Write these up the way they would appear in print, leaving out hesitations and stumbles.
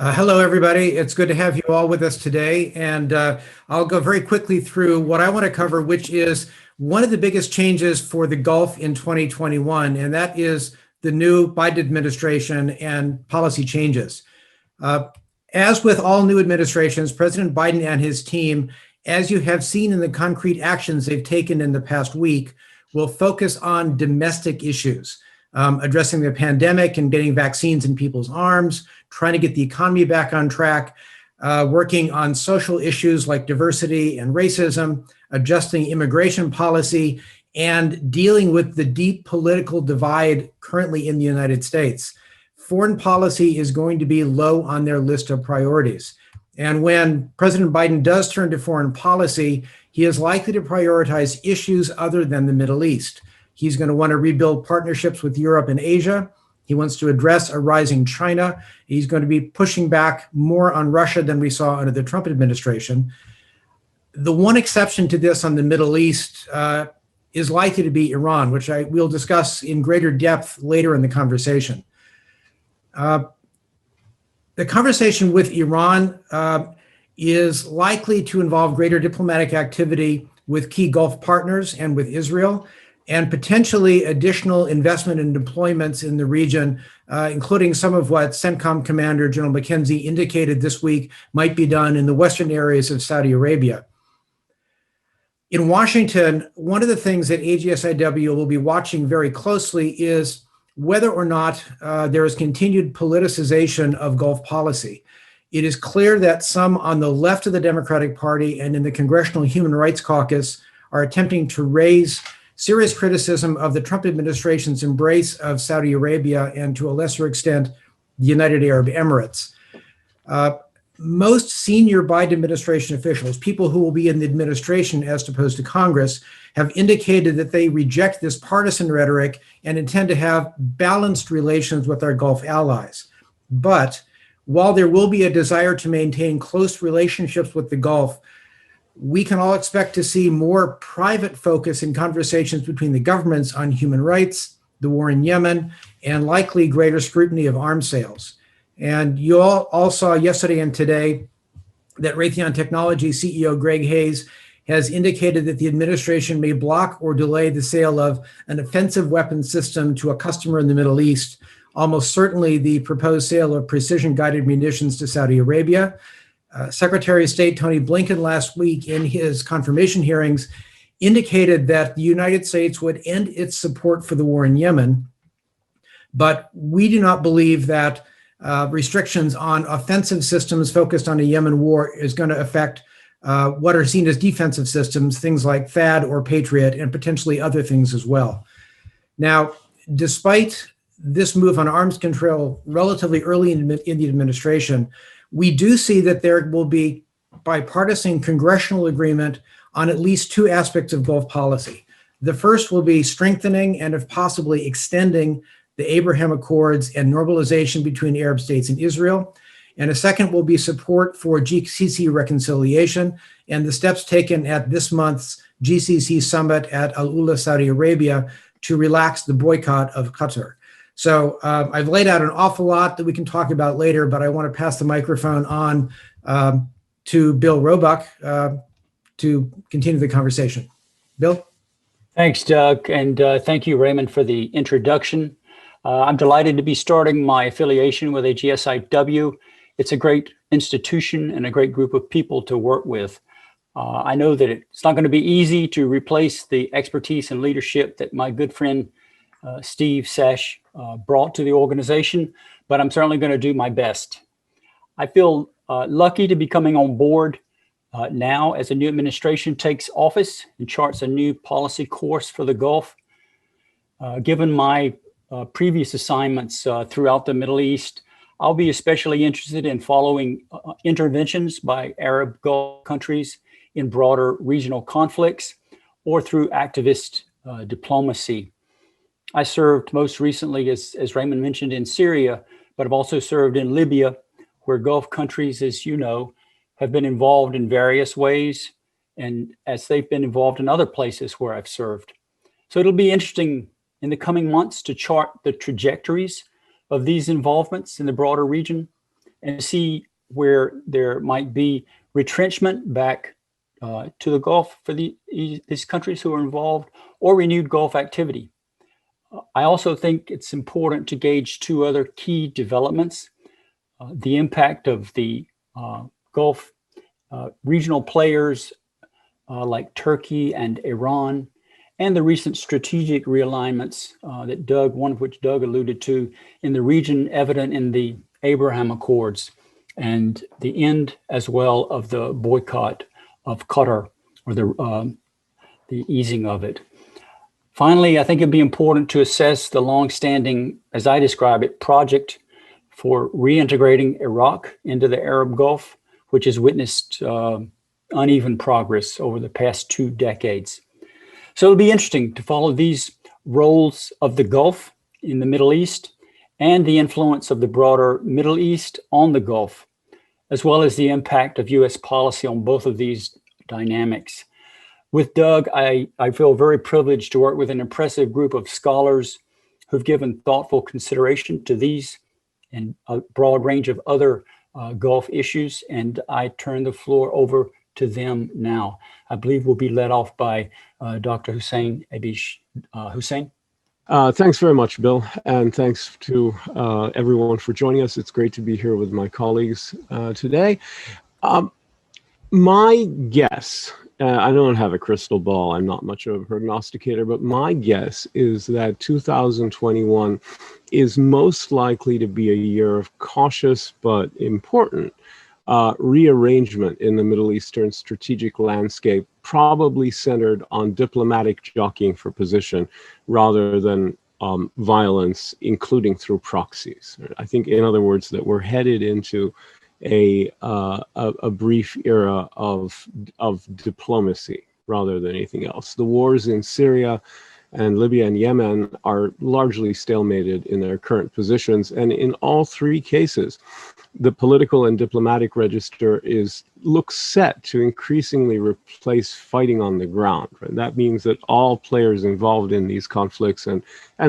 Hello, everybody. It's good to have you all with us today. And I'll go very quickly through what I want to cover, which is one of the biggest changes for the Gulf in 2021, and that is the new Biden administration and policy changes. Uh, as with all new administrations, President Biden and his team, as you have seen in the concrete actions they've taken in the past week, will focus on domestic issues, addressing the pandemic and getting vaccines in people's arms, trying to get the economy back on track, working on social issues like diversity and racism, adjusting immigration policy, and dealing with the deep political divide currently in the United States. Foreign policy is going to be low on their list of priorities. And when President Biden does turn to foreign policy, he is likely to prioritize issues other than the Middle East. He's going to want to rebuild partnerships with Europe and Asia. He wants to address a rising China. He's going to be pushing back more on Russia than we saw under the Trump administration. The one exception to this on the Middle East is likely to be Iran, which I will discuss in greater depth later in the conversation. The conversation with Iran is likely to involve greater diplomatic activity with key Gulf partners and with Israel, and potentially additional investment and deployments in the region, including some of what CENTCOM Commander General McKenzie indicated this week might be done in the western areas of Saudi Arabia. In Washington, one of the things that AGSIW will be watching very closely is whether or not there is continued politicization of Gulf policy. It is clear that some on the left of the Democratic Party and in the Congressional Human Rights Caucus are attempting to raise serious criticism of the Trump administration's embrace of Saudi Arabia and, to a lesser extent, the United Arab Emirates. Most senior Biden administration officials, people who will be in the administration as opposed to Congress, have indicated that they reject this partisan rhetoric and intend to have balanced relations with our Gulf allies. But while there will be a desire to maintain close relationships with the Gulf, we can all expect to see more private focus in conversations between the governments on human rights, the war in Yemen, and likely greater scrutiny of arms sales. And you all saw yesterday and today that Raytheon Technology CEO Greg Hayes has indicated that the administration may block or delay the sale of an offensive weapons system to a customer in the Middle East, almost certainly the proposed sale of precision-guided munitions to Saudi Arabia. Secretary of State Tony Blinken last week in his confirmation hearings indicated that the United States would end its support for the war in Yemen, but we do not believe that restrictions on offensive systems focused on a Yemen war is going to affect what are seen as defensive systems, things like THAAD or Patriot, and potentially other things as well. Now, despite this move on arms control relatively early in the administration, we do see that there will be bipartisan congressional agreement on at least two aspects of Gulf policy. The first will be strengthening and, if possibly, extending the Abraham Accords and normalization between Arab states and Israel. And a second will be support for GCC reconciliation and the steps taken at this month's GCC summit at Al Ula, Saudi Arabia, to relax the boycott of Qatar. So I've laid out an awful lot that we can talk about later, but I want to pass the microphone on to Bill Roebuck to continue the conversation. Bill? Thanks, Doug, and thank you, Raymond, for the introduction. I'm delighted to be starting my affiliation with AGSIW. It's a great institution and a great group of people to work with. I know that it's not going to be easy to replace the expertise and leadership that my good friend Steve Sesh brought to the organization, but I'm certainly going to do my best. I feel lucky to be coming on board now as a new administration takes office and charts a new policy course for the Gulf. Given my previous assignments throughout the Middle East, I'll be especially interested in following interventions by Arab Gulf countries in broader regional conflicts or through activist diplomacy. I served most recently, as Raymond mentioned, in Syria, but I've also served in Libya, where Gulf countries, as you know, have been involved in various ways, and as they've been involved in other places where I've served. So it'll be interesting in the coming months to chart the trajectories of these involvements in the broader region. and see where there might be retrenchment back to the Gulf for these countries who are involved, or renewed Gulf activity. I also think it's important to gauge two other key developments: the impact of the Gulf regional players like Turkey and Iran, and the recent strategic realignments one of which Doug alluded to in the region, evident in the Abraham Accords, and the end as well of the boycott of Qatar, or the easing of it. Finally, I think it'd be important to assess the longstanding, as I describe it, project for reintegrating Iraq into the Arab Gulf, which has witnessed uneven progress over the past 2 decades. So it'll be interesting to follow these roles of the Gulf in the Middle East and the influence of the broader Middle East on the Gulf, as well as the impact of U.S. policy on both of these dynamics. With Doug, I feel very privileged to work with an impressive group of scholars who've given thoughtful consideration to these and a broad range of other Gulf issues, and I turn the floor over to them now. I believe we'll be led off by Dr. Hussein, Hussein. Thanks very much, Bill, and thanks to everyone for joining us. It's great to be here with my colleagues today. My guess, I don't have a crystal ball, I'm not much of a prognosticator, but my guess is that 2021 is most likely to be a year of cautious but important rearrangement in the Middle Eastern strategic landscape, probably centered on diplomatic jockeying for position rather than violence, including through proxies. I think, in other words, that we're headed into a brief era of diplomacy rather than anything else. The wars in Syria and Libya and Yemen are largely stalemated in their current positions, and in all 3 cases, the political and diplomatic register looks set to increasingly replace fighting on the ground. Right? That means that all players involved in these conflicts and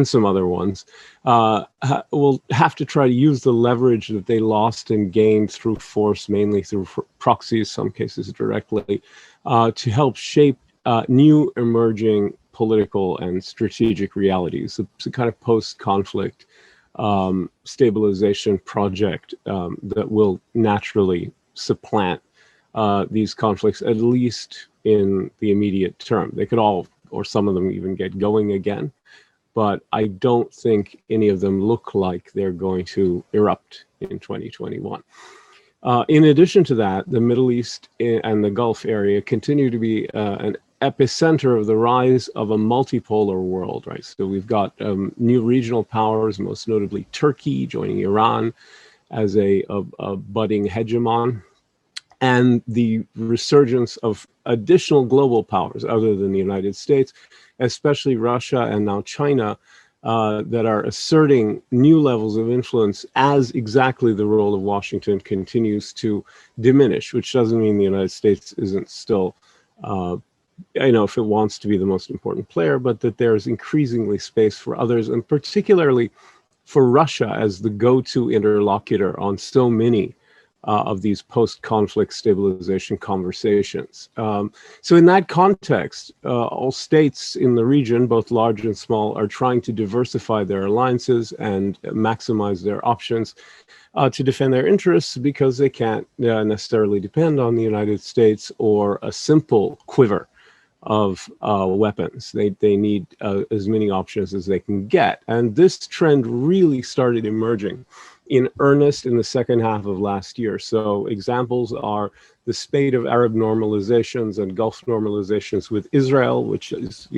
some other ones will have to try to use the leverage that they lost and gained through force, mainly through proxies, some cases directly, to help shape new emerging political and strategic realities. It's a kind of post-conflict stabilization project that will naturally supplant these conflicts, at least in the immediate term. They could all, or some of them even, get going again, but I don't think any of them look like they're going to erupt in 2021. In addition to that, the Middle East and the Gulf area continue to be an epicenter of the rise of a multipolar world, right? So we've got new regional powers, most notably Turkey joining Iran as a budding hegemon, and the resurgence of additional global powers other than the United States, especially Russia and now China, that are asserting new levels of influence as exactly the role of Washington continues to diminish, which doesn't mean the United States isn't still if it wants to be the most important player, but that there's increasingly space for others, and particularly for Russia as the go-to interlocutor on so many of these post-conflict stabilization conversations. So in that context, all states in the region, both large and small, are trying to diversify their alliances and maximize their options to defend their interests, because they can't necessarily depend on the United States or a simple quiver of weapons. They need as many options as they can get. And this trend really started emerging in earnest in the second half of last year. So examples are the spate of Arab normalizations and Gulf normalizations with Israel, which is,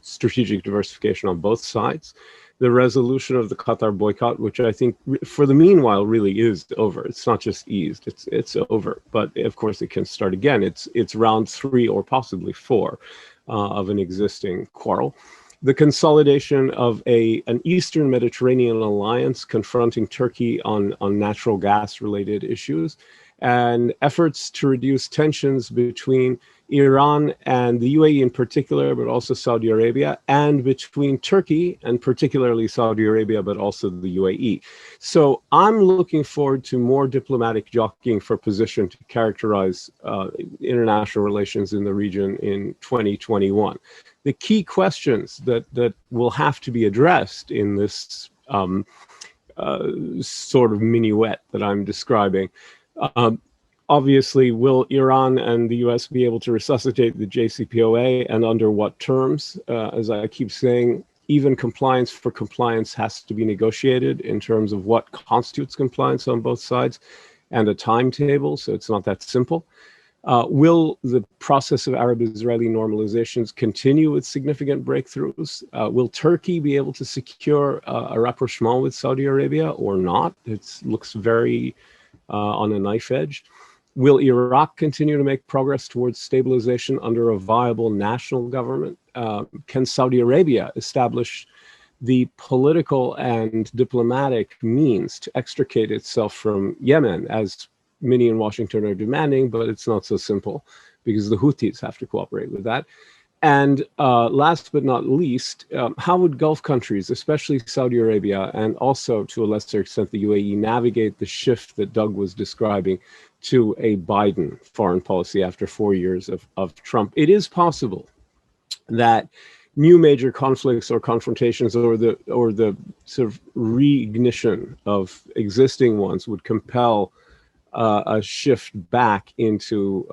strategic diversification on both sides. The resolution of the Qatar boycott, which I think for the meanwhile really is over. It's not just eased, it's over. But of course it can start again. It's round 3 or possibly 4 of an existing quarrel. The consolidation of an Eastern Mediterranean alliance confronting Turkey on natural gas related issues, and efforts to reduce tensions between Iran and the UAE in particular, but also Saudi Arabia, and between Turkey and particularly Saudi Arabia, but also the UAE. So I'm looking forward to more diplomatic jockeying for position to characterize international relations in the region in 2021. The key questions that will have to be addressed in this sort of minuet that I'm describing. Obviously, will Iran and the US be able to resuscitate the JCPOA, and under what terms? As I keep saying, even compliance for compliance has to be negotiated in terms of what constitutes compliance on both sides and a timetable, so it's not that simple. Will the process of Arab-Israeli normalizations continue with significant breakthroughs? Will Turkey be able to secure a rapprochement with Saudi Arabia or not? It looks very on a knife edge. Will Iraq continue to make progress towards stabilization under a viable national government? Can Saudi Arabia establish the political and diplomatic means to extricate itself from Yemen, as many in Washington are demanding, but it's not so simple because the Houthis have to cooperate with that. And last but not least, how would Gulf countries, especially Saudi Arabia, and also to a lesser extent the UAE, navigate the shift that Doug was describing to a Biden foreign policy after 4 years of Trump? It is possible that new major conflicts or confrontations or the sort of reignition of existing ones would compel a shift back into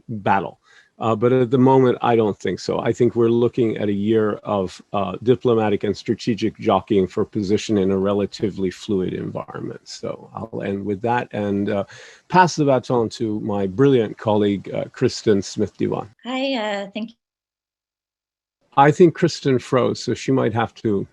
battle. But at the moment, I don't think so. I think we're looking at a year of diplomatic and strategic jockeying for position in a relatively fluid environment. So I'll end with that and pass the baton to my brilliant colleague, Kristen Smith-Diwan. Hi, thank you. I think Kristen froze, so she might have to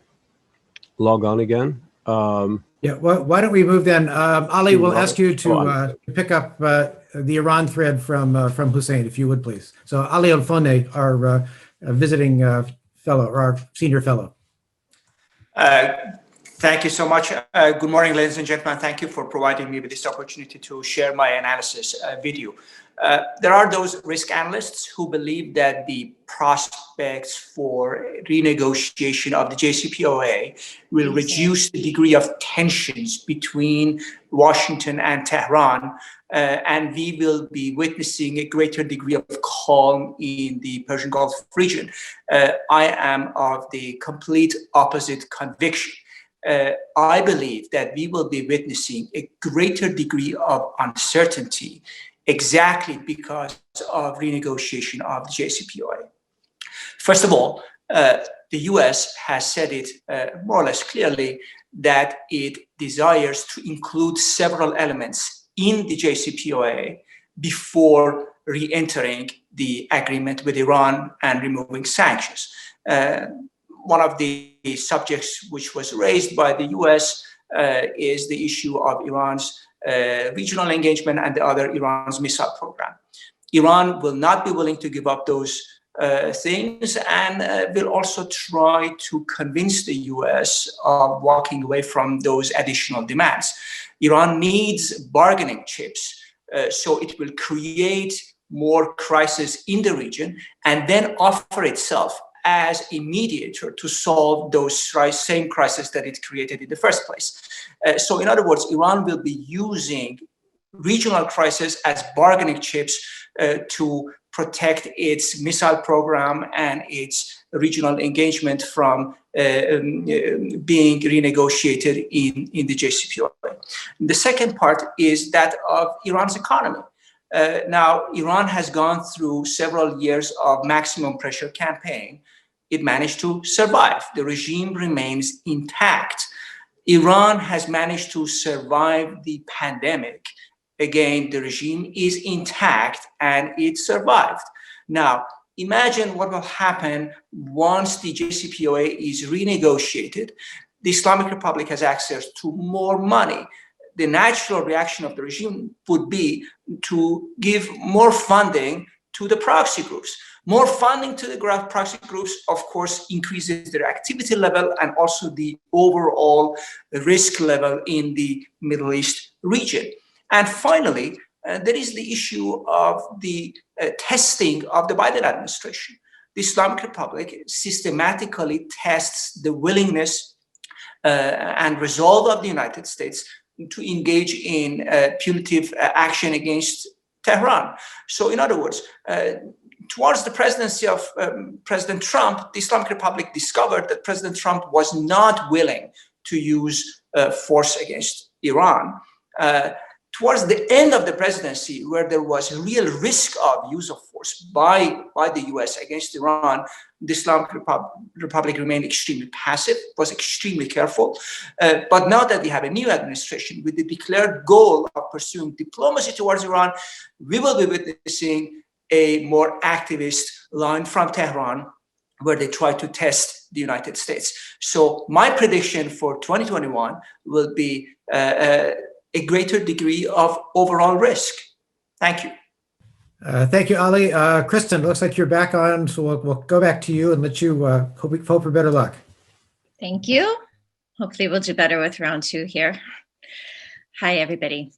log on again. Yeah, well, why don't we move then? Ali, we'll ask you to pick up the Iran thread from Hussein, if you would, please. So Ali Al-Fone, our visiting fellow, or our senior fellow. Thank you so much. Good morning, ladies and gentlemen. Thank you for providing me with this opportunity to share my analysis with you. There are those risk analysts who believe that the prospects for renegotiation of the JCPOA will reduce the degree of tensions between Washington and Tehran, and we will be witnessing a greater degree of calm in the Persian Gulf region. I am of the complete opposite conviction. I believe that we will be witnessing a greater degree of uncertainty exactly because of renegotiation of the JCPOA. First of all, the US has said it more or less clearly that it desires to include several elements in the JCPOA before re-entering the agreement with Iran and removing sanctions. One of the subjects which was raised by the US is the issue of Iran's regional engagement and the other Iran's missile program. Iran will not be willing to give up those things and will also try to convince the US of walking away from those additional demands. Iran needs bargaining chips, so it will create more crises in the region and then offer itself as a mediator to solve those same crises that it created in the first place. So in other words, Iran will be using regional crises as bargaining chips to protect its missile program and its regional engagement from being renegotiated in the JCPOA. The second part is that of Iran's economy. Now, Iran has gone through several years of maximum pressure campaign. It managed to survive. The regime remains intact. Iran has managed to survive the pandemic. Again, the regime is intact and it survived. Now, imagine what will happen once the JCPOA is renegotiated. The Islamic Republic has access to more money. The natural reaction of the regime would be to give more funding to the proxy groups. More funding to the proxy groups, of course, increases their activity level and also the overall risk level in the Middle East region. And finally, there is the issue of the testing of the Biden administration. The Islamic Republic systematically tests the willingness and resolve of the United States to engage in punitive action against Tehran. So in other words, towards the presidency of President Trump, the Islamic Republic discovered that President Trump was not willing to use force against Iran. Towards the end of the presidency, where there was a real risk of use of force by the US against Iran, the Islamic Republic remained extremely passive, was extremely careful. But now that we have a new administration with the declared goal of pursuing diplomacy towards Iran, we will be witnessing a more activist line from Tehran, where they try to test the United States. So my prediction for 2021 will be a greater degree of overall risk. Thank you. Thank you, Ali. Kristen, looks like you're back on, so we'll go back to you and let you hope for better luck. Thank you. Hopefully we'll do better with round 2 here. Hi, everybody.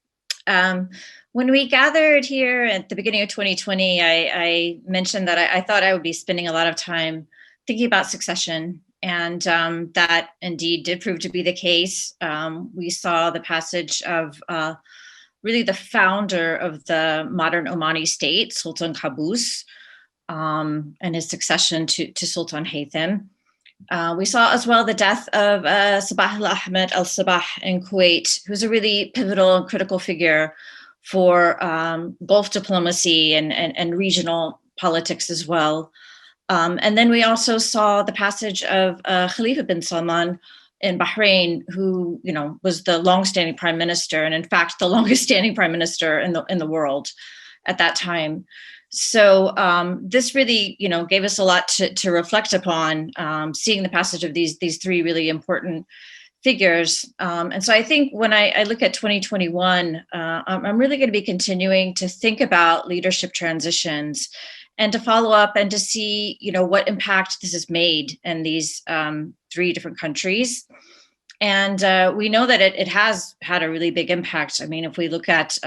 When we gathered here at the beginning of 2020, I mentioned that I thought I would be spending a lot of time thinking about succession, and that indeed did prove to be the case. We saw the passage of really the founder of the modern Omani state, Sultan Qaboos, and his succession to Sultan Haytham. We saw as well the death of Sabah al-Ahmed al-Sabah in Kuwait, who's a really pivotal and critical figure for Gulf diplomacy and regional politics as well. And then we also saw the passage of Khalifa bin Salman in Bahrain, who was the longstanding prime minister, and in fact the longest standing prime minister in the world at that time. So this really gave us a lot to reflect upon, seeing the passage of these 3 really important figures. And so I think when I look at 2021, I'm really going to be continuing to think about leadership transitions and to follow up and to see, what impact this has made in these 3 different countries. And we know that it has had a really big impact. I mean, if we look at,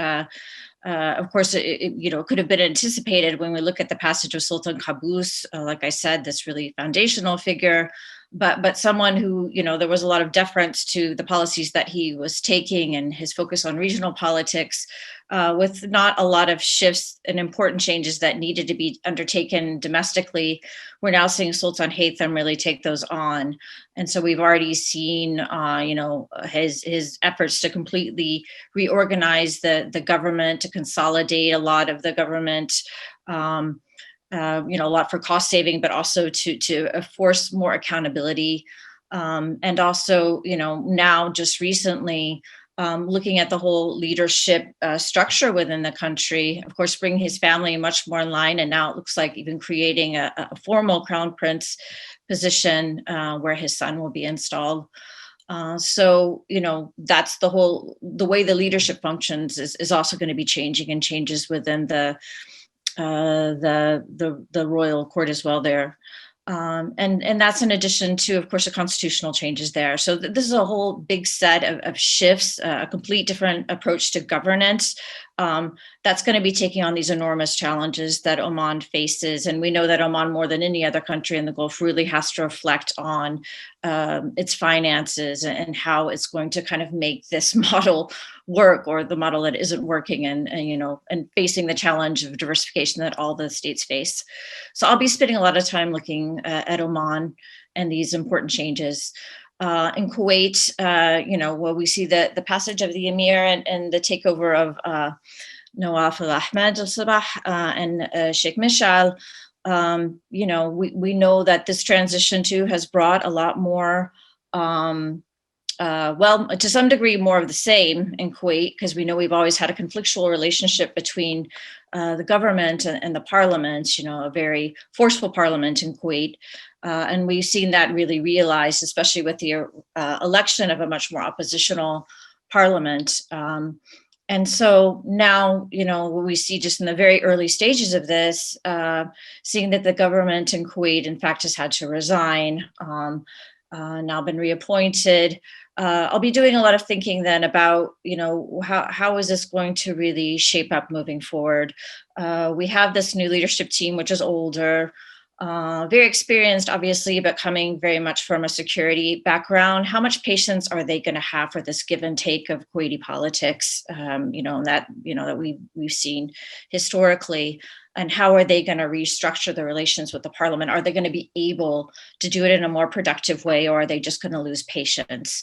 of course, it could have been anticipated when we look at the passage of Sultan Qaboos, like I said, this really foundational figure, but someone who, there was a lot of deference to the policies that he was taking and his focus on regional politics, with not a lot of shifts and important changes that needed to be undertaken domestically. We're now seeing Sultan Haytham really take those on. And so we've already seen, his efforts to completely reorganize the government, to consolidate a lot of the government, a lot for cost saving, but also to force more accountability. And also, now just recently, looking at the whole leadership structure within the country, of course, bringing his family much more in line. And now it looks like even creating a formal crown prince position where his son will be installed. So, that's the way the leadership functions is also going to be changing, and changes within the royal court as well there. And that's in addition to, of course, the constitutional changes there. So this is a whole big set of shifts, a complete different approach to governance that's going to be taking on these enormous challenges that Oman faces. And we know that Oman, more than any other country in the Gulf, really has to reflect on its finances and how it's going to kind of make this model work, or the model that isn't working, and facing the challenge of diversification that all the states face. So I'll be spending a lot of time looking at Oman and these important changes. In Kuwait, where we see the passage of the emir and the takeover of Nawaf al-Ahmed al-Sabah and Sheikh Mishal, we know that this transition too has brought a lot more, to some degree, more of the same in Kuwait, because we know we've always had a conflictual relationship between the government and the parliament, a very forceful parliament in Kuwait. And we've seen that really realized, especially with the election of a much more oppositional parliament. And so now, we see just in the very early stages of this, seeing that the government in Kuwait, in fact, has had to resign. now been reappointed. I'll be doing a lot of thinking then about, how is this going to really shape up moving forward? We have this new leadership team, which is older, very experienced, obviously, but coming very much from a security background. How much patience are they going to have for this give and take of Kuwaiti politics? That we've seen historically, and how are they going to restructure the relations with the parliament? Are they going to be able to do it in a more productive way, or are they just going to lose patience?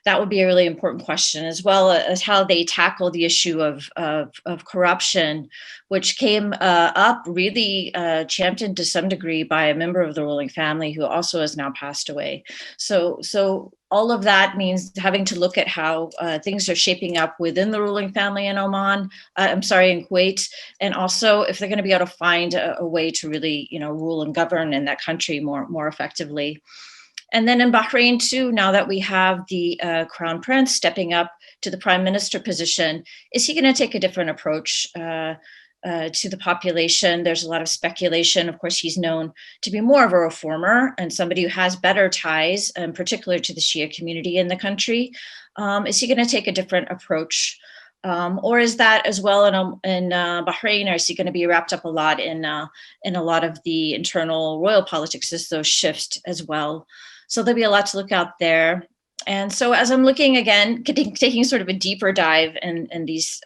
That would be a really important question, as well as how they tackle the issue of corruption, which came up really championed to some degree by a member of the ruling family who also has now passed away. So all of that means having to look at how things are shaping up within the ruling family in in Kuwait, and also if they're going to be able to find a way to really, rule and govern in that country more effectively. And then in Bahrain too, now that we have the Crown Prince stepping up to the prime minister position, is he going to take a different approach to the population? There's a lot of speculation. Of course, he's known to be more of a reformer and somebody who has better ties, in particular to the Shia community in the country. Is he going to take a different approach? Or is that as well in Bahrain, or is he going to be wrapped up a lot in a lot of the internal royal politics as those shift as well? So there'll be a lot to look out there. And so as I'm looking again, taking sort of a deeper dive in these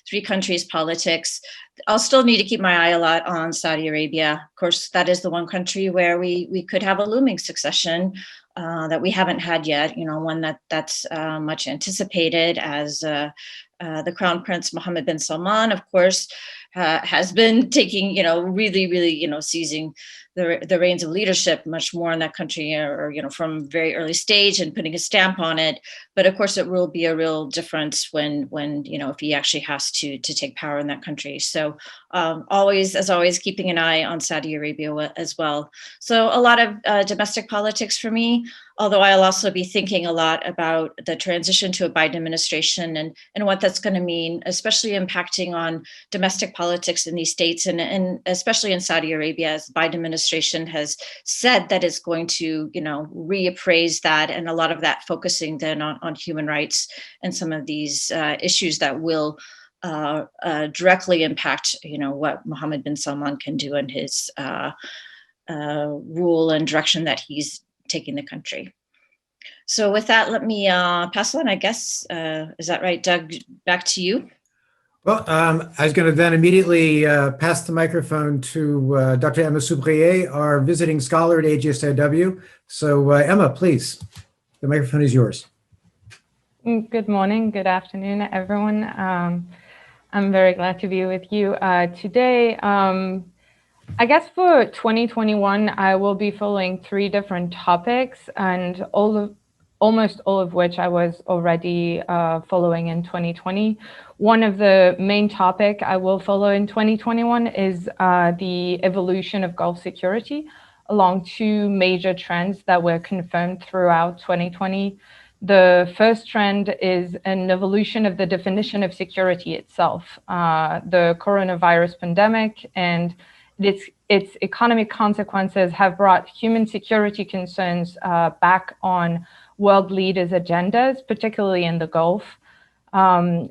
three countries' politics, I'll still need to keep my eye a lot on Saudi Arabia. Of course, that is the one country where we could have a looming succession that we haven't had yet, one that's much anticipated, as the Crown Prince Mohammed bin Salman, of course, has been taking, really, seizing the reins of leadership much more in that country, or from very early stage, and putting a stamp on it. But of course, it will be a real difference when if he actually has to take power in that country. So always keeping an eye on Saudi Arabia as well. So a lot of domestic politics for me, although I'll also be thinking a lot about the transition to a Biden administration and what that's going to mean, especially impacting on domestic politics in these states, and especially in Saudi Arabia, as the Biden administration has said that it's going to, reappraise that, and a lot of that focusing then on human rights and some of these issues that will directly impact, what Mohammed bin Salman can do in his rule and direction that he's taking the country. So with that, let me pass on, I guess. Is that right, Doug? Back to you. Well, I was going to then immediately pass the microphone to Dr. Emma Soubrier, our visiting scholar at AGSIW. So Emma, please, the microphone is yours. Good morning, good afternoon, everyone. I'm very glad to be with you today. I guess for 2021, I will be following 3 different topics, and almost all of which I was already following in 2020. One of the main topic I will follow in 2021 is the evolution of Gulf security along 2 major trends that were confirmed throughout 2020. The first trend is an evolution of the definition of security itself. The coronavirus pandemic and its economic consequences have brought human security concerns back on world leaders' agendas, particularly in the Gulf.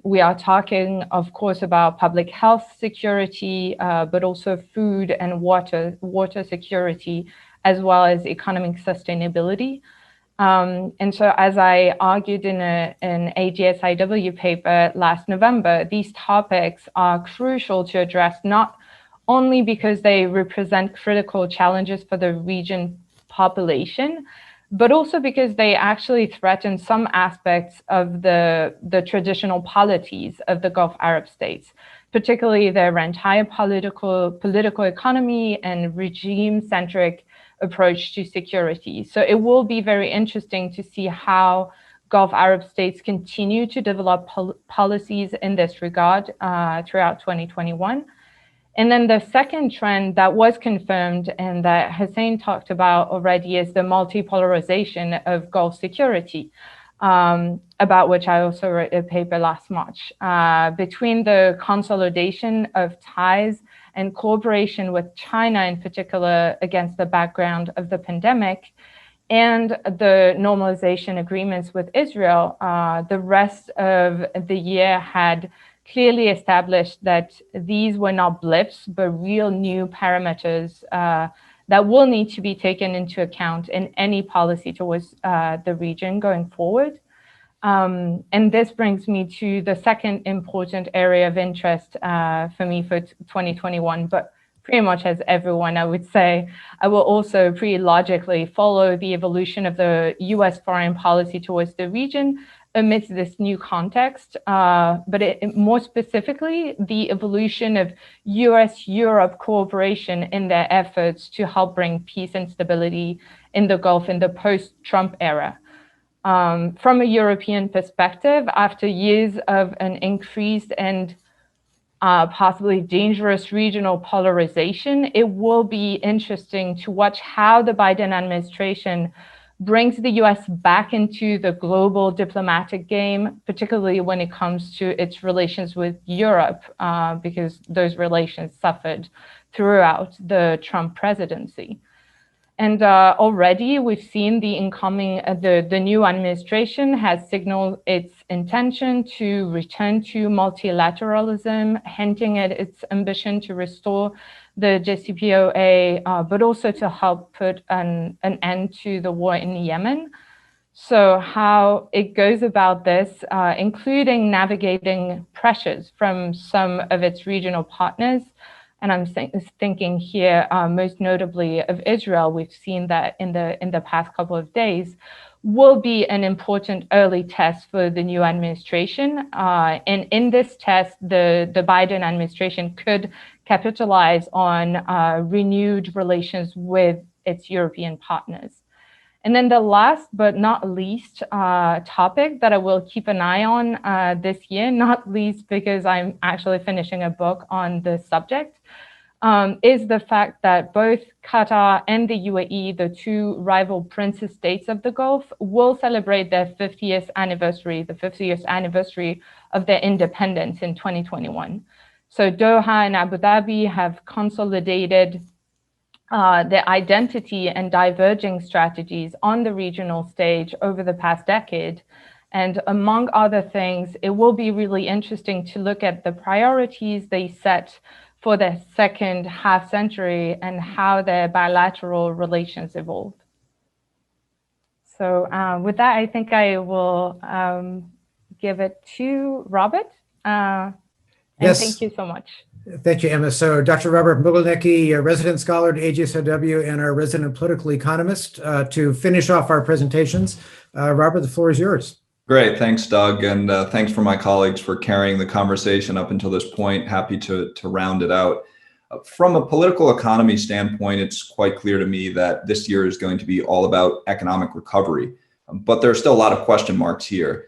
We are talking, of course, about public health security, but also food and water security, as well as economic sustainability. And so, as I argued in an AGSIW paper last November, these topics are crucial to address, not only because they represent critical challenges for the region population, but also because they actually threaten some aspects of the traditional polities of the Gulf Arab states, particularly their entire political economy and regime-centric approach to security. So it will be very interesting to see how Gulf Arab states continue to develop policies in this regard throughout 2021. And then the second trend that was confirmed and that Hussein talked about already is the multipolarization of Gulf security, about which I also wrote a paper last March. Between the consolidation of ties and cooperation with China in particular against the background of the pandemic, and the normalization agreements with Israel, the rest of the year had clearly established that these were not blips, but real new parameters that will need to be taken into account in any policy towards the region going forward. And this brings me to the second important area of interest for me for 2021, but pretty much as everyone, I would say, I will also pretty logically follow the evolution of the US foreign policy towards the region amidst this new context, but more specifically, the evolution of US-Europe cooperation in their efforts to help bring peace and stability in the Gulf in the post-Trump era. From a European perspective, after years of an increased and possibly dangerous regional polarization, it will be interesting to watch how the Biden administration brings the US back into the global diplomatic game, particularly when it comes to its relations with Europe, because those relations suffered throughout the Trump presidency. And already we've seen the incoming, the new administration has signaled its intention to return to multilateralism, hinting at its ambition to restore the JCPOA, but also to help put an end to the war in Yemen. So how it goes about this, including navigating pressures from some of its regional partners, and I'm thinking here most notably of Israel. We've seen that in the past couple of days, will be an important early test for the new administration. And in this test, the Biden administration could capitalize on renewed relations with its European partners. And then the last but not least topic that I will keep an eye on this year, not least because I'm actually finishing a book on the subject, is the fact that both Qatar and the UAE, the two rival princess states of the Gulf, will celebrate their 50th anniversary, the 50th anniversary of their independence in 2021. So Doha and Abu Dhabi have consolidated their identity and diverging strategies on the regional stage over the past decade. And among other things, it will be really interesting to look at the priorities they set for the second half century and how their bilateral relations evolved. So with that, I think I will give it to Robert. Yes. Thank you so much. Thank you, Emma. So Dr. Robert Mugelnicki, a resident scholar at AGSIW and our resident political economist, to finish off our presentations. Robert, the floor is yours. Great. Thanks, Doug. And thanks for my colleagues for carrying the conversation up until this point. Happy to round it out. From a political economy standpoint, it's quite clear to me that this year is going to be all about economic recovery. But there are still a lot of question marks here.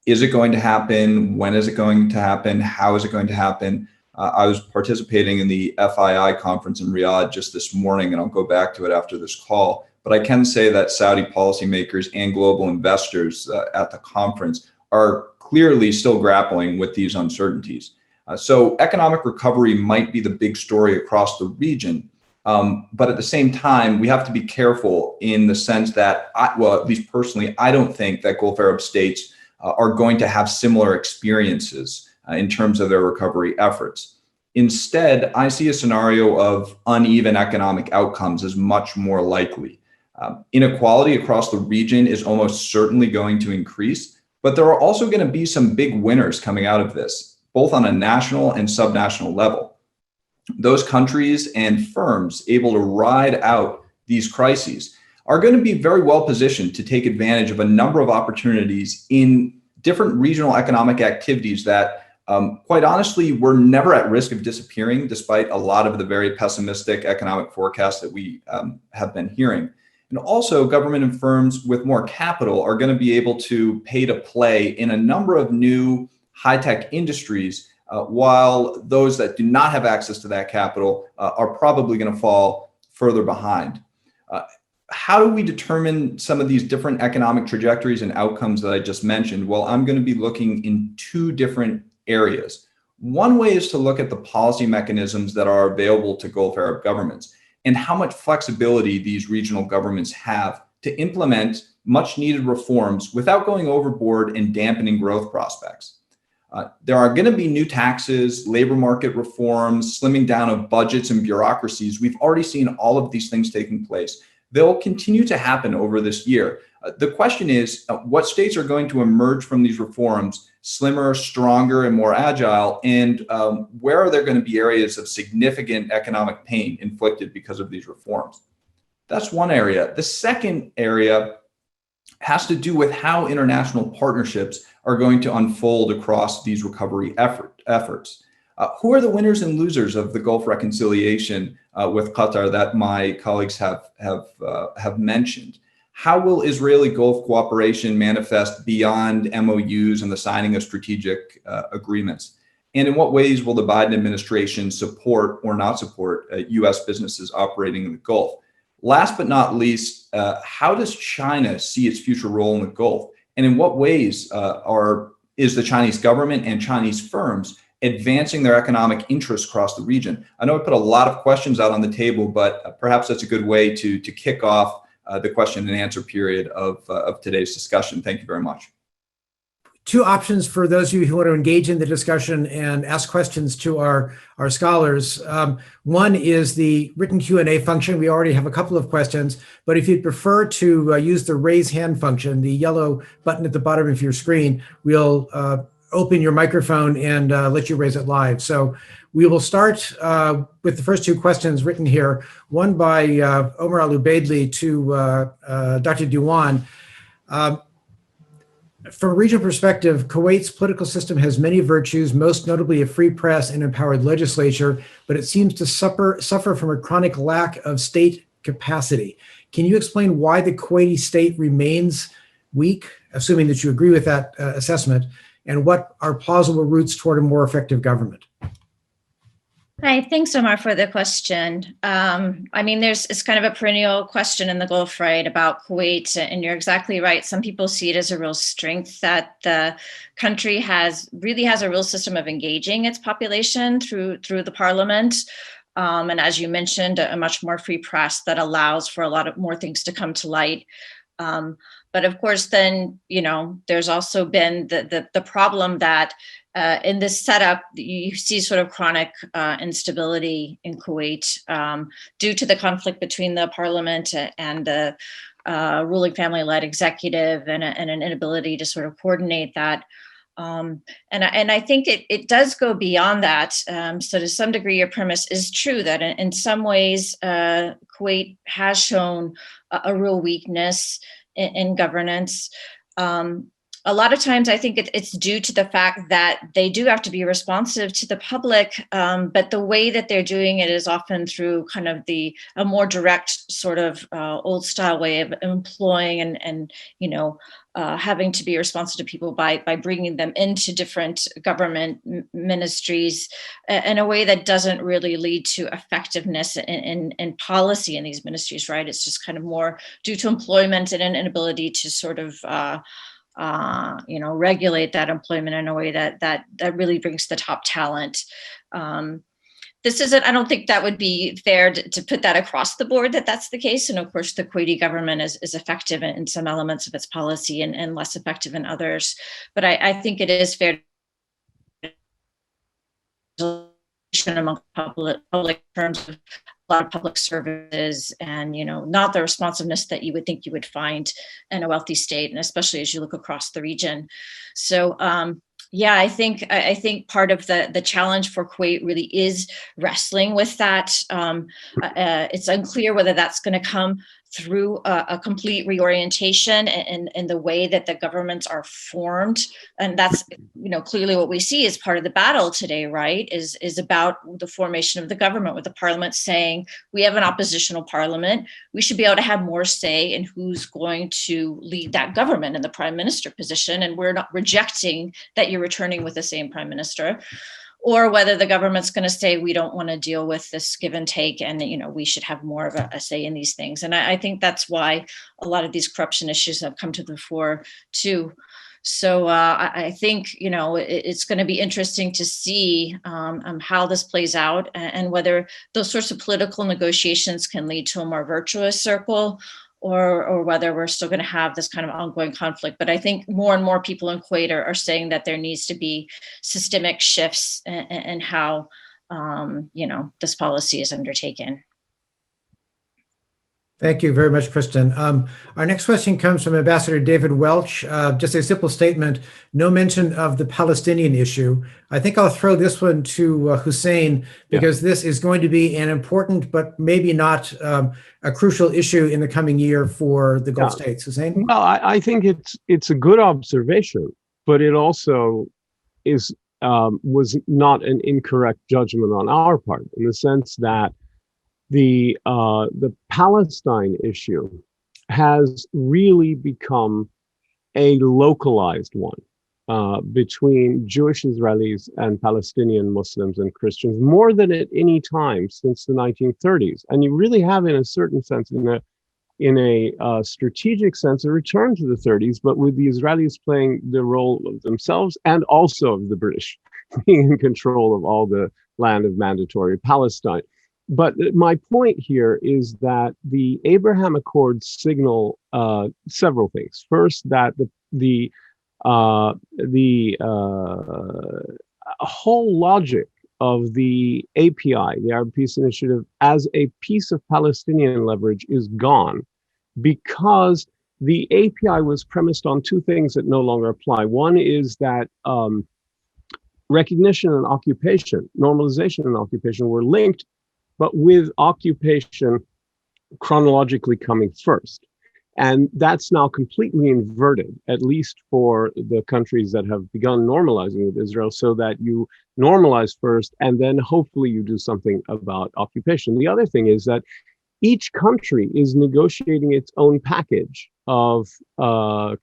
Is it going to happen? When is it going to happen? How is it going to happen? I was participating in the FII conference in Riyadh just this morning, and I'll go back to it after this call. But I can say that Saudi policymakers and global investors at the conference are clearly still grappling with these uncertainties. So economic recovery might be the big story across the region. But at the same time, we have to be careful in the sense that, well, at least personally, I don't think that Gulf Arab states are going to have similar experiences in terms of their recovery efforts. Instead, I see a scenario of uneven economic outcomes as much more likely. Inequality across the region is almost certainly going to increase, but there are also going to be some big winners coming out of this, both on a national and subnational level. Those countries and firms able to ride out these crises are going to be very well positioned to take advantage of a number of opportunities in different regional economic activities that, quite honestly, were never at risk of disappearing, despite a lot of the very pessimistic economic forecasts that we have been hearing. And also, government and firms with more capital are going to be able to pay to play in a number of new high-tech industries, while those that do not have access to that capital are probably going to fall further behind. How do we determine some of these different economic trajectories and outcomes that I just mentioned? Well, I'm going to be looking in two different areas. One way is to look at the policy mechanisms that are available to Gulf Arab governments and how much flexibility these regional governments have to implement much needed reforms without going overboard and dampening growth prospects. There are going to be new taxes, labor market reforms, slimming down of budgets and bureaucracies. We've already seen all of these things taking place. They'll continue to happen over this year. The question is, what states are going to emerge from these reforms slimmer, stronger, and more agile? And where are there going to be areas of significant economic pain inflicted because of these reforms? That's one area. The second area has to do with how international partnerships are going to unfold across these recovery efforts. Who are the winners and losers of the Gulf reconciliation with Qatar that my colleagues have mentioned? How will Israeli Gulf cooperation manifest beyond MOUs and the signing of strategic agreements? And in what ways will the Biden administration support or not support U.S. businesses operating in the Gulf? Last but not least, how does China see its future role in the Gulf? And in what ways is the Chinese government and Chinese firms advancing their economic interests across the region? I know I put a lot of questions out on the table, but perhaps that's a good way to kick off the question and answer period of today's discussion. Thank you very much. Two options for those of you who want to engage in the discussion and ask questions to our scholars. One is the written Q&A function. We already have a couple of questions, but if you'd prefer to use the raise hand function, the yellow button at the bottom of your screen, we'll open your microphone and let you raise it live. So we will start with the first two questions written here, one by Omar Al-Ubaidli to Dr. Diwan. From a regional perspective, Kuwait's political system has many virtues, most notably a free press and empowered legislature, but it seems to suffer from a chronic lack of state capacity. Can you explain why the Kuwaiti state remains weak, assuming that you agree with that assessment, and what are plausible routes toward a more effective government? Hi, thanks, Omar, for the question. I mean, it's kind of a perennial question in the Gulf, right, about Kuwait, and you're exactly right. Some people see it as a real strength that the country really has a real system of engaging its population through the parliament. And as you mentioned, a much more free press that allows for a lot of more things to come to light. But of course, then, there's also been the problem that in this setup, you see sort of chronic instability in Kuwait due to the conflict between the parliament and the ruling family-led executive and an inability to sort of coordinate that. And I think it does go beyond that. So to some degree, your premise is true that in some ways, Kuwait has shown a real weakness in governance. A lot of times, I think it's due to the fact that they do have to be responsive to the public, but the way that they're doing it is often through kind of a more direct sort of old style way of employing and having to be responsive to people by bringing them into different government ministries in a way that doesn't really lead to effectiveness in policy in these ministries, right? It's just kind of more due to employment and an inability to sort of regulate that employment in a way that really brings the top talent. This isn't, I don't think that would be fair to put that across the board that that's the case. And of course, the Kuwaiti government is effective in some elements of its policy and less effective in others. But I think it is fair to among public terms of a lot of public services and, not the responsiveness that you would think you would find in a wealthy state, and especially as you look across the region. So, I think part of the challenge for Kuwait really is wrestling with that. It's unclear whether that's going to come through a complete reorientation in the way that the governments are formed. And that's, clearly what we see as part of the battle today, right, is about the formation of the government, with the parliament saying, we have an oppositional parliament. We should be able to have more say in who's going to lead that government in the prime minister position. And we're not rejecting that you're returning with the same prime minister. Or whether the government's going to say, we don't want to deal with this give and take, and we should have more of a say in these things. And I think that's why a lot of these corruption issues have come to the fore too. So I think it's going to be interesting to see how this plays out, and whether those sorts of political negotiations can lead to a more virtuous circle, or whether we're still going to have this kind of ongoing conflict. But I think more and more people in Kuwait are saying that there needs to be systemic shifts in how this policy is undertaken. Thank you very much, Kristen. Our next question comes from Ambassador David Welch. Just a simple statement, no mention of the Palestinian issue. I think I'll throw this one to Hussein, because this is going to be an important, but maybe not a crucial issue in the coming year for the Gulf states. Hussein? Well, I think it's a good observation, but it also was not an incorrect judgment on our part, in the sense that the Palestine issue has really become a localized one between Jewish Israelis and Palestinian Muslims and Christians, more than at any time since the 1930s. And you really have, in a certain sense, in a strategic sense, a return to the 30s, but with the Israelis playing the role of themselves and also of the British being in control of all the land of mandatory Palestine. But my point here is that the Abraham Accords signal several things. First, that the whole logic of the API, the Arab Peace Initiative, as a piece of Palestinian leverage is gone, because the API was premised on two things that no longer apply. One is that recognition and occupation, normalization and occupation were linked, but with occupation chronologically coming first. And that's now completely inverted, at least for the countries that have begun normalizing with Israel, so that you normalize first, and then hopefully you do something about occupation. The other thing is that each country is negotiating its own package of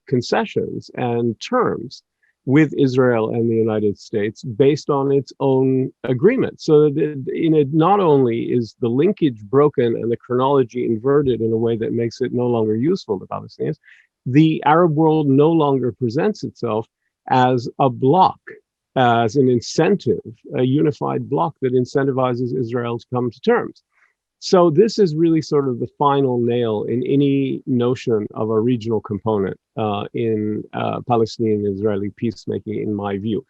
concessions and terms with Israel and the United States based on its own agreement. So that not only is the linkage broken and the chronology inverted in a way that makes it no longer useful to Palestinians, the Arab world no longer presents itself as a bloc, as an incentive, a unified bloc that incentivizes Israel to come to terms. So this is really sort of the final nail in any notion of a regional component in Palestinian-Israeli peacemaking, in my view.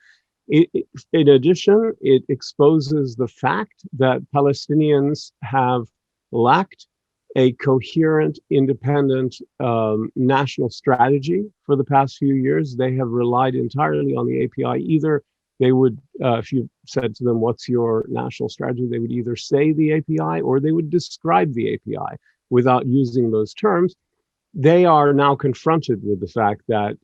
In addition, it exposes the fact that Palestinians have lacked a coherent, independent national strategy for the past few years. They have relied entirely on the API. Either they would, if you said to them, what's your national strategy? They would either say the API or they would describe the API without using those terms. They are now confronted with the fact that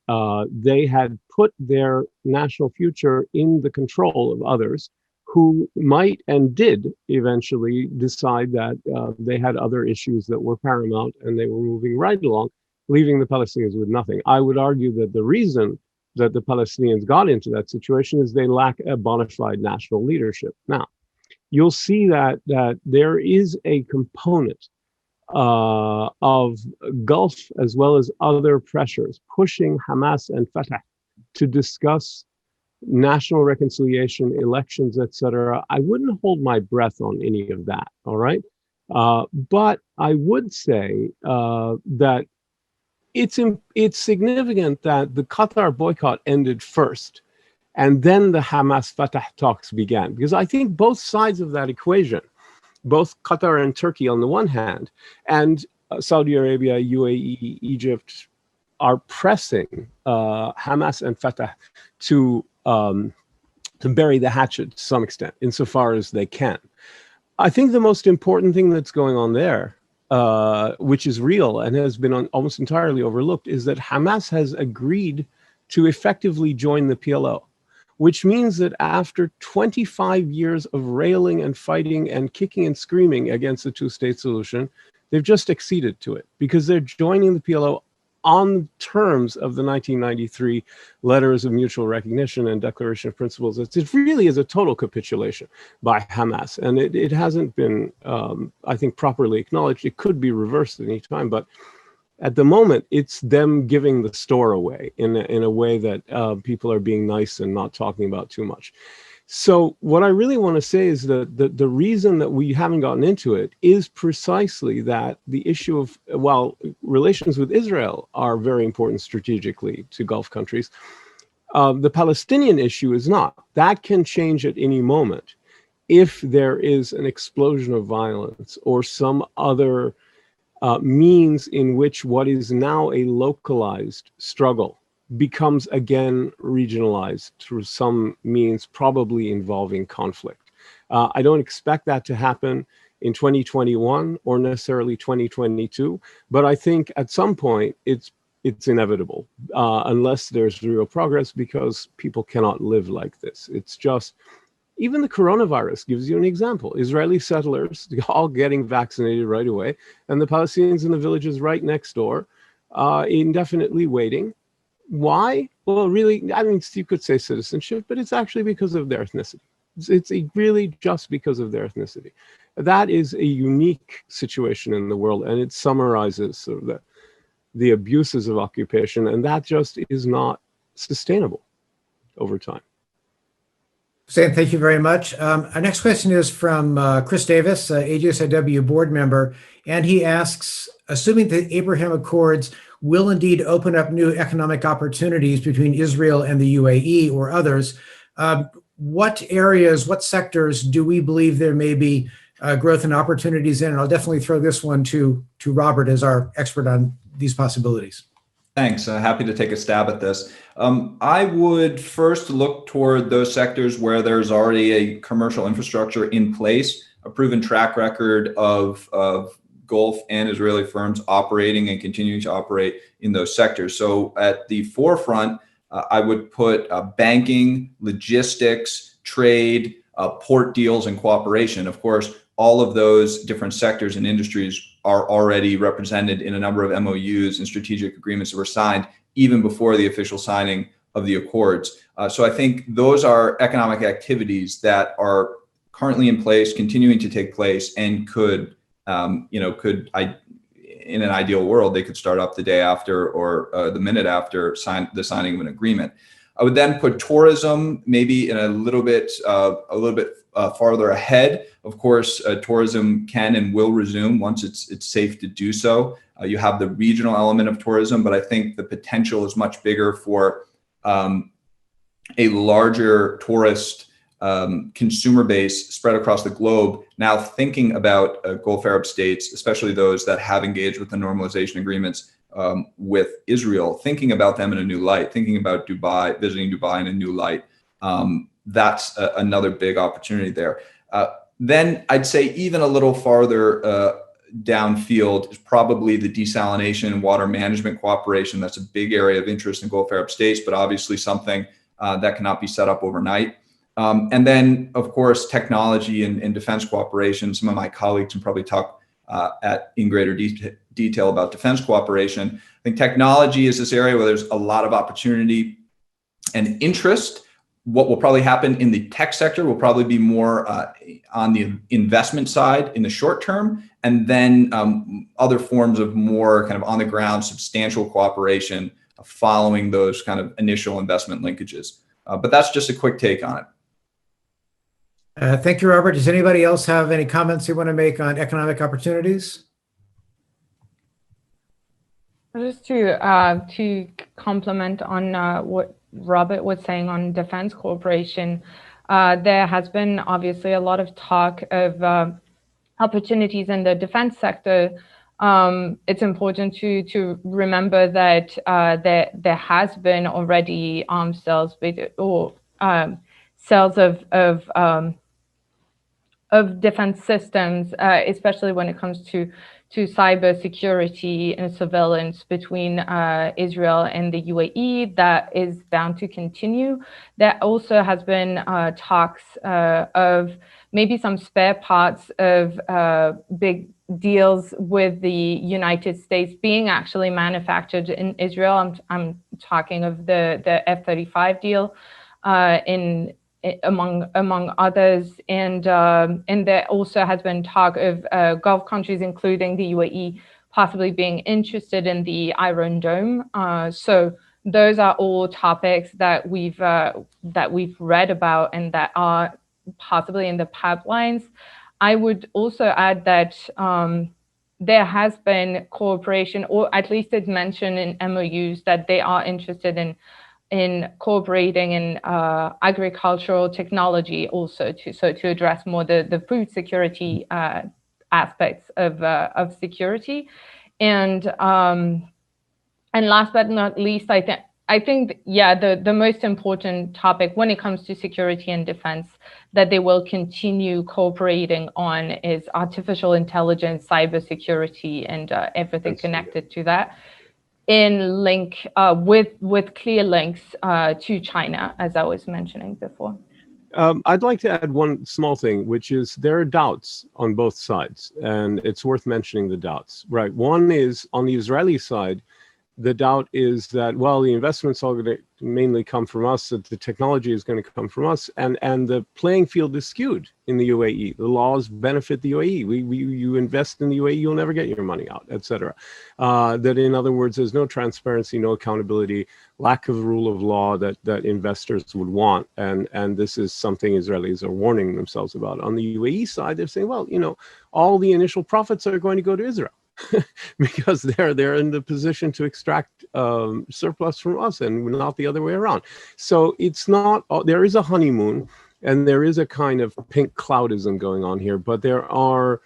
they had put their national future in the control of others who might and did eventually decide that they had other issues that were paramount, and they were moving right along, leaving the Palestinians with nothing. I would argue that the reason that the Palestinians got into that situation is they lack a bona fide national leadership. Now, you'll see that there is a component of Gulf as well as other pressures pushing Hamas and Fatah to discuss national reconciliation, elections, etc. I wouldn't hold my breath on any of that, all right? But I would say that it's significant that the Qatar boycott ended first, and then the Hamas-Fatah talks began, because I think both sides of that equation, both Qatar and Turkey on the one hand, and Saudi Arabia, UAE, Egypt, are pressing Hamas and Fatah to bury the hatchet to some extent, insofar as they can. I think the most important thing that's going on there, which is real and has been almost entirely overlooked, is that Hamas has agreed to effectively join the PLO, which means that after 25 years of railing and fighting and kicking and screaming against the two-state solution, they've just acceded to it, because they're joining the PLO on terms of the 1993 letters of mutual recognition and declaration of principles. It really is a total capitulation by Hamas, and it hasn't been, I think, properly acknowledged. It could be reversed at any time, but at the moment, it's them giving the store away in a way that people are being nice and not talking about too much. So what I really want to say is that the reason that we haven't gotten into it is precisely that the issue of, while relations with Israel are very important strategically to Gulf countries, the Palestinian issue is not. That can change at any moment if there is an explosion of violence or some other means in which what is now a localized struggle becomes again regionalized through some means, probably involving conflict. I don't expect that to happen in 2021 or necessarily 2022, but I think at some point it's inevitable unless there's real progress, because people cannot live like this. It's just, even the coronavirus gives you an example. Israeli settlers all getting vaccinated right away, and the Palestinians in the villages right next door indefinitely waiting. Why? Well, really, I mean, you could say citizenship, but it's actually because of their ethnicity. It's really just because of their ethnicity. That is a unique situation in the world, and it summarizes sort of the abuses of occupation, and that just is not sustainable over time. Sam, thank you very much. Our next question is from Chris Davis, AGSIW board member, and he asks, assuming the Abraham Accords will indeed open up new economic opportunities between Israel and the UAE or others, what areas, what sectors do we believe there may be growth and opportunities in? And I'll definitely throw this one to Robert as our expert on these possibilities. Thanks. Happy to take a stab at this. I would first look toward those sectors where there's already a commercial infrastructure in place, a proven track record of Gulf and Israeli firms operating and continuing to operate in those sectors. So at the forefront, I would put banking, logistics, trade, port deals, and cooperation. Of course, all of those different sectors and industries are already represented in a number of MOUs and strategic agreements that were signed even before the official signing of the accords. So I think those are economic activities that are currently in place, continuing to take place, and could, in an ideal world, they could start up the day after or the minute after the signing of an agreement. I would then put tourism maybe in a little bit farther ahead. Of course, tourism can and will resume once it's safe to do so. You have the regional element of tourism, but I think the potential is much bigger for a larger tourist consumer base spread across the globe. Now thinking about Gulf Arab states, especially those that have engaged with the normalization agreements with Israel, thinking about them in a new light, thinking about Dubai, visiting Dubai in a new light. That's another big opportunity there. Then I'd say even a little farther downfield is probably the desalination and water management cooperation. That's a big area of interest in Gulf Arab states, but obviously something that cannot be set up overnight. And then, of course, technology and defense cooperation. Some of my colleagues can probably talk in greater detail about defense cooperation. I think technology is this area where there's a lot of opportunity and interest. What will probably happen in the tech sector will probably be more on the investment side in the short term, and then other forms of more kind of on the ground substantial cooperation following those kind of initial investment linkages. But that's just a quick take on it. Thank you, Robert. Does anybody else have any comments you want to make on economic opportunities? Just to complement on what Robert was saying on defense cooperation, there has been obviously a lot of talk of opportunities in the defense sector. It's important to remember that there has been already arms sales or sales of defense systems, especially when it comes to cyber security and surveillance between Israel and the UAE. That is bound to continue. There also has been talks of maybe some spare parts of big deals with the United States being actually manufactured in Israel. I'm talking of the F-35 deal among others, and there also has been talk of Gulf countries, including the UAE, possibly being interested in the Iron Dome. So those are all topics that we've read about and that are possibly in the pipelines. I would also add that there has been cooperation, or at least it's mentioned in MOUs that they are interested in cooperating in agricultural technology also to address more the food security aspects of security. And last but not least, I think the most important topic when it comes to security and defense that they will continue cooperating on is artificial intelligence, cybersecurity, and everything connected to that, in link with clear links to China, as I was mentioning before. I'd like to add one small thing, which is there are doubts on both sides, and it's worth mentioning the doubts. Right. One is on the Israeli side. The doubt is that, well, the investment's all going to mainly come from us, that the technology is going to come from us, and the playing field is skewed in the UAE. The laws benefit the UAE. You invest in the UAE, you'll never get your money out, etc. That, in other words, there's no transparency, no accountability, lack of rule of law that investors would want, and this is something Israelis are warning themselves about. On the UAE side, they're saying, well, all the initial profits are going to go to Israel. Because they're in the position to extract surplus from us and not the other way around. So it's not, there is a honeymoon and there is a kind of pink cloudism going on here, but there are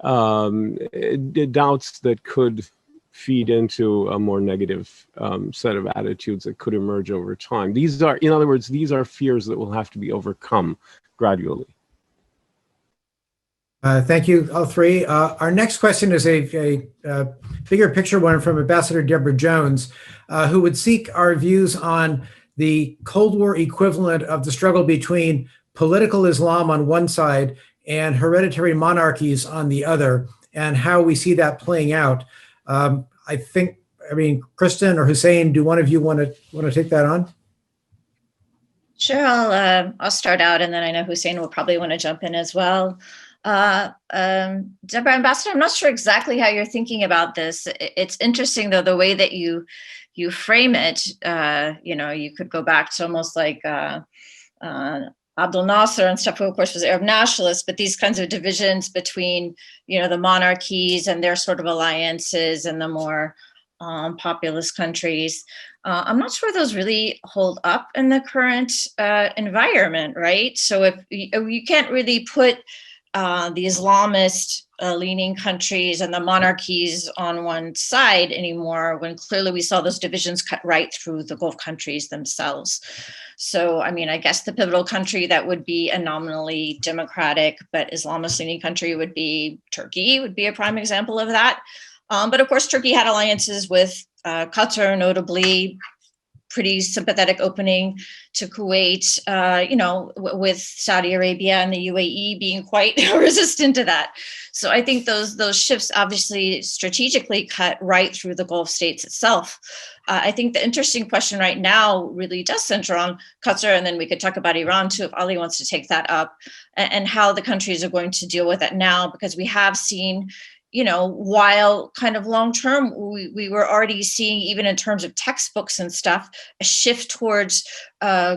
doubts that could feed into a more negative set of attitudes that could emerge over time. These are, in other words, these are fears that will have to be overcome gradually. Thank you, all three. Our next question is a bigger picture one from Ambassador Deborah Jones, who would seek our views on the Cold War equivalent of the struggle between political Islam on one side and hereditary monarchies on the other, and how we see that playing out. Kristen or Hussein, do one of you want to take that on? Sure, I'll start out, and then I know Hussein will probably want to jump in as well. Deborah, Ambassador, I'm not sure exactly how you're thinking about this. It's interesting, though, the way that you frame it. You could go back to almost like Abdel Nasser and stuff, who of course was Arab nationalist, but these kinds of divisions between, the monarchies and their sort of alliances and the more populist countries. I'm not sure those really hold up in the current environment, right? So if you can't really put the Islamist leaning countries and the monarchies on one side anymore, when clearly we saw those divisions cut right through the Gulf countries themselves. So, I guess the pivotal country that would be a nominally democratic but Islamist leaning country would be Turkey, would be a prime example of that. But of course, Turkey had alliances with Qatar, notably, pretty sympathetic opening to Kuwait, with Saudi Arabia and the UAE being quite resistant to that. So I think those shifts obviously strategically cut right through the Gulf states itself. I think the interesting question right now really does center on Qatar, and then we could talk about Iran too, if Ali wants to take that up, and how the countries are going to deal with it now, because we have seen, while kind of long term, we were already seeing, even in terms of textbooks and stuff, a shift towards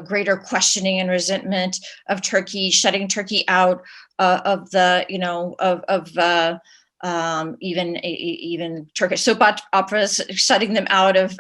greater questioning and resentment of Turkey, shutting Turkey out of the, even Turkish soap operas, shutting them out of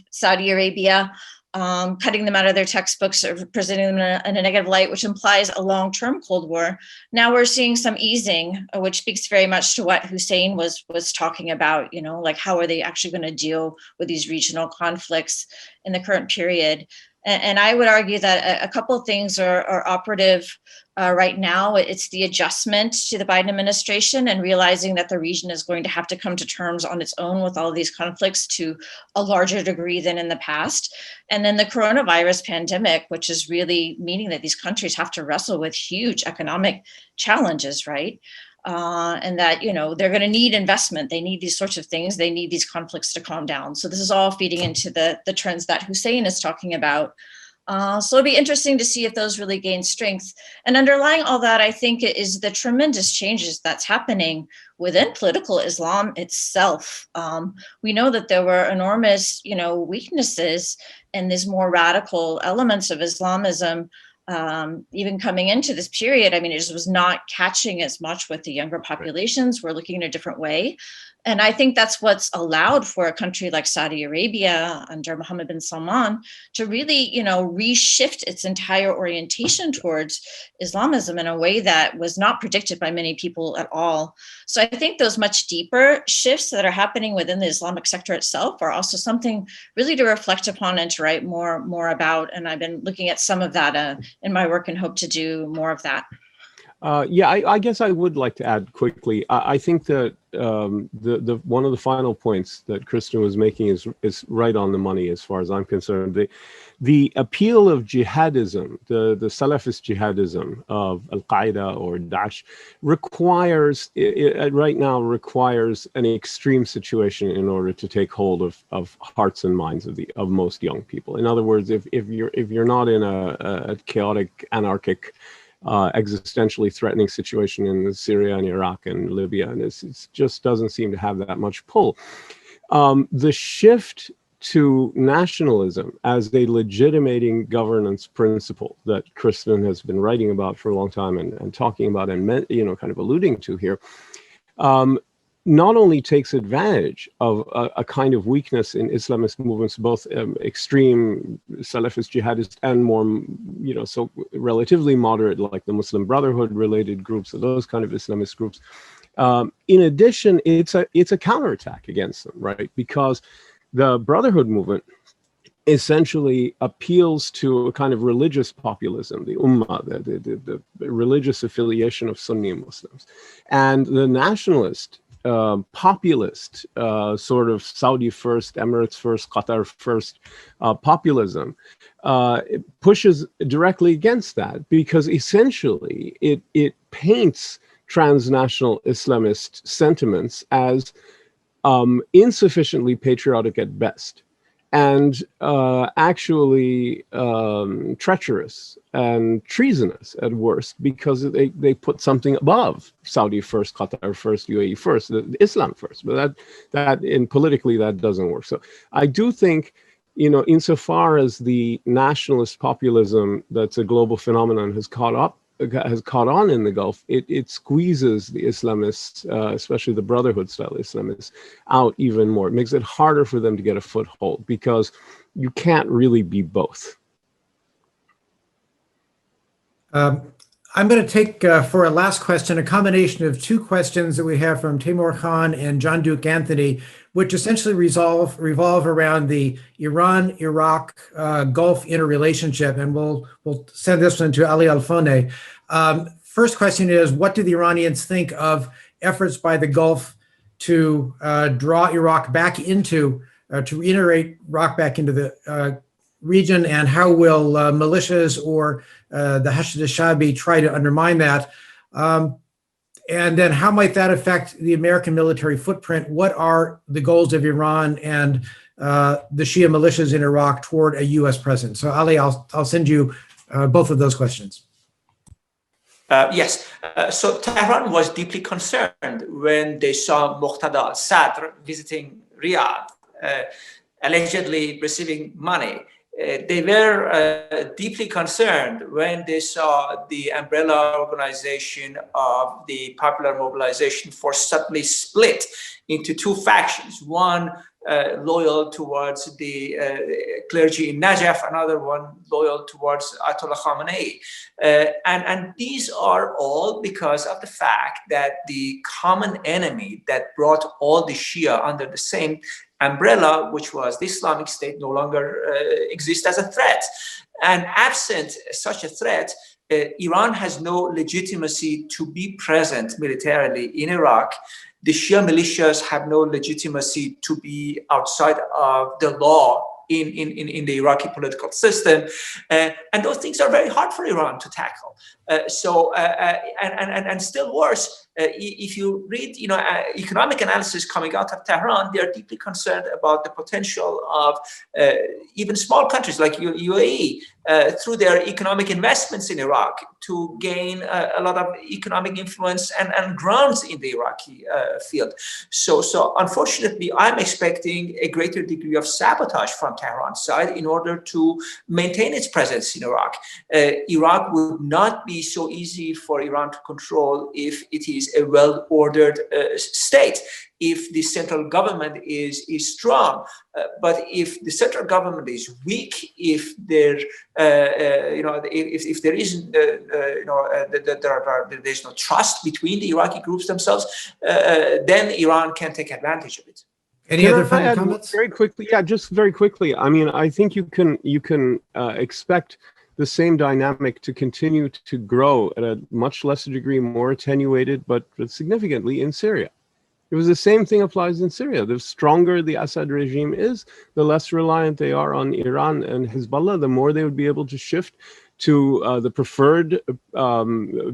Saudi Arabia. Cutting them out of their textbooks, or presenting them in a negative light, which implies a long-term Cold War. Now we're seeing some easing, which speaks very much to what Hussein was talking about, like how are they actually going to deal with these regional conflicts in the current period. And I would argue that a couple of things are operative right now. It's the adjustment to the Biden administration and realizing that the region is going to have to come to terms on its own with all of these conflicts to a larger degree than in the past. And then the coronavirus pandemic, which is really meaning that these countries have to wrestle with huge economic challenges, right? And that, they're going to need investment. They need these sorts of things. They need these conflicts to calm down. So this is all feeding into the trends that Hussein is talking about. So it'll be interesting to see if those really gain strength. And underlying all that, I think, is the tremendous changes that's happening within political Islam itself. We know that there were enormous, weaknesses in these more radical elements of Islamism. Even coming into this period, it just was not catching as much with the younger populations. We're looking in a different way. And I think that's what's allowed for a country like Saudi Arabia under Mohammed bin Salman to really, reshift its entire orientation towards Islamism in a way that was not predicted by many people at all. So I think those much deeper shifts that are happening within the Islamic sector itself are also something really to reflect upon and to write more about. And I've been looking at some of that in my work and hope to do more of that. I guess I would like to add quickly. I think that the one of the final points that Kristen was making is right on the money as far as I'm concerned. The appeal of jihadism, the Salafist jihadism of Al-Qaeda or Daesh right now requires an extreme situation in order to take hold of hearts and minds of most young people. In other words, if you're not in a chaotic, anarchic, existentially threatening situation in Syria and Iraq and Libya, and it just doesn't seem to have that much pull. The shift to nationalism as a legitimating governance principle that Kristen has been writing about for a long time and talking about and kind of alluding to here, not only takes advantage of a kind of weakness in Islamist movements, both extreme Salafist jihadist and more, so relatively moderate, like the Muslim Brotherhood related groups, or those kind of Islamist groups. In addition, it's a counterattack against them, right? Because the Brotherhood movement essentially appeals to a kind of religious populism, the Ummah, the religious affiliation of Sunni Muslims, and the nationalist populist sort of Saudi first, Emirates first, Qatar first populism it pushes directly against that, because essentially it paints transnational Islamist sentiments as insufficiently patriotic at best, and actually treacherous and treasonous at worst, because they put something above Saudi first, Qatar first, UAE first, the Islam first. But that in politically that doesn't work. So I do think, insofar as the nationalist populism that's a global phenomenon has caught on in the Gulf, it squeezes the Islamists, especially the Brotherhood-style Islamists, out even more. It makes it harder for them to get a foothold, because you can't really be both. I'm going to take, for a last question, a combination of two questions that we have from Timur Khan and John Duke Anthony, which essentially revolve around the Iran-Iraq Gulf interrelationship. And we'll send this one to Ali Alfone. First question is, what do the Iranians think of efforts by the Gulf to draw Iraq back into, to reintegrate Iraq back into the region, and how will militias or the Hashd al-Shabi try to undermine that? And then how might that affect the American military footprint? What are the goals of Iran and the Shia militias in Iraq toward a U.S. presence? So Ali, I'll send you both of those questions. Yes. So Tehran was deeply concerned when they saw Muqtada al-Sadr visiting Riyadh, allegedly receiving money. They were deeply concerned when they saw the umbrella organization of the Popular Mobilization Force suddenly split into two factions, one loyal towards the clergy in Najaf, another one loyal towards Ayatollah Khamenei. And these are all because of the fact that the common enemy that brought all the Shia under the same umbrella, which was the Islamic State, no longer exists as a threat. And absent such a threat, Iran has no legitimacy to be present militarily in Iraq. The Shia militias have no legitimacy to be outside of the law in the Iraqi political system. And those things are very hard for Iran to tackle. And still worse, if you read economic analysis coming out of Tehran, they are deeply concerned about the potential of even small countries like UAE through their economic investments in Iraq to gain a lot of economic influence and grounds in the Iraqi field. So unfortunately, I'm expecting a greater degree of sabotage from Tehran's side in order to maintain its presence in Iraq. Iraq would not be so easy for Iran to control if it is a well-ordered state, if the central government is strong. But if the central government is weak, if there, if there isn't, there's no trust between the Iraqi groups themselves, then Iran can take advantage of it. Any other final comments? Very quickly, yeah, just very quickly. I mean, I think you can expect the same dynamic to continue to grow at a much lesser degree, more attenuated, but significantly in Syria. It was the same thing applies in Syria. The stronger the Assad regime is, the less reliant they are on Iran and Hezbollah, the more they would be able to shift to the preferred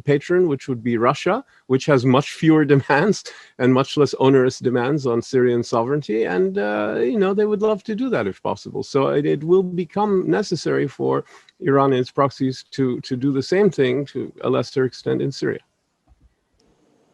patron, which would be Russia, which has much fewer demands and much less onerous demands on Syrian sovereignty. And, they would love to do that if possible. So it will become necessary for Iran and its proxies to do the same thing to a lesser extent in Syria.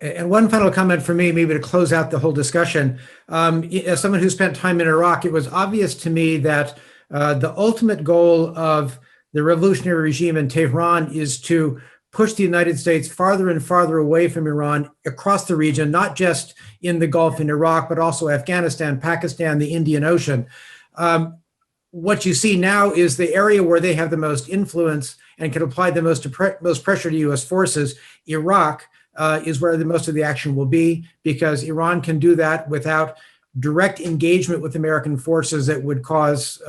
And one final comment for me, maybe to close out the whole discussion. As someone who spent time in Iraq, it was obvious to me that the ultimate goal of the revolutionary regime in Tehran is to push the United States farther and farther away from Iran across the region, not just in the Gulf in Iraq, but also Afghanistan, Pakistan, the Indian Ocean. What you see now is the area where they have the most influence and can apply the most pressure to U.S. forces. Iraq is where most of the action will be, because Iran can do that without direct engagement with American forces that would cause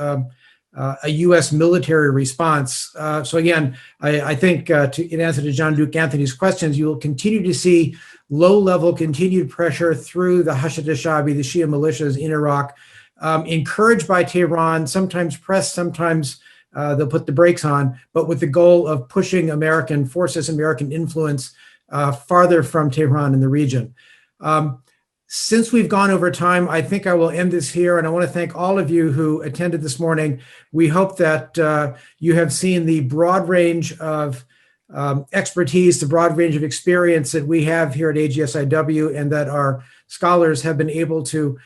a U.S. military response. So again, I think in answer to John Duke Anthony's questions, you will continue to see low-level continued pressure through the Hashd al-Shaabi, the Shia militias in Iraq, encouraged by Tehran, sometimes pressed, sometimes they'll put the brakes on, but with the goal of pushing American forces, American influence farther from Tehran in the region. Since we've gone over time, I think I will end this here, and I want to thank all of you who attended this morning. We hope that you have seen the broad range of expertise, the broad range of experience that we have here at AGSIW, and that our scholars have been able to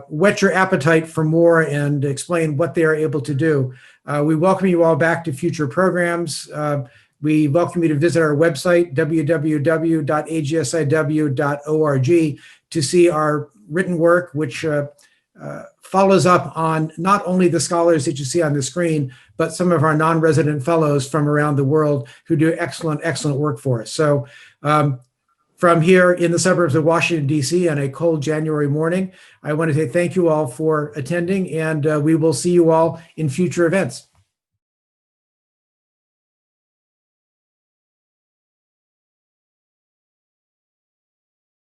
whet your appetite for more and explain what they are able to do. We welcome you all back to future programs. We welcome you to visit our website, www.agsiw.org, to see our written work, which follows up on not only the scholars that you see on the screen, but some of our non-resident fellows from around the world who do excellent work for us. So from here in the suburbs of Washington, D.C. on a cold January morning, I want to say thank you all for attending, and we will see you all in future events.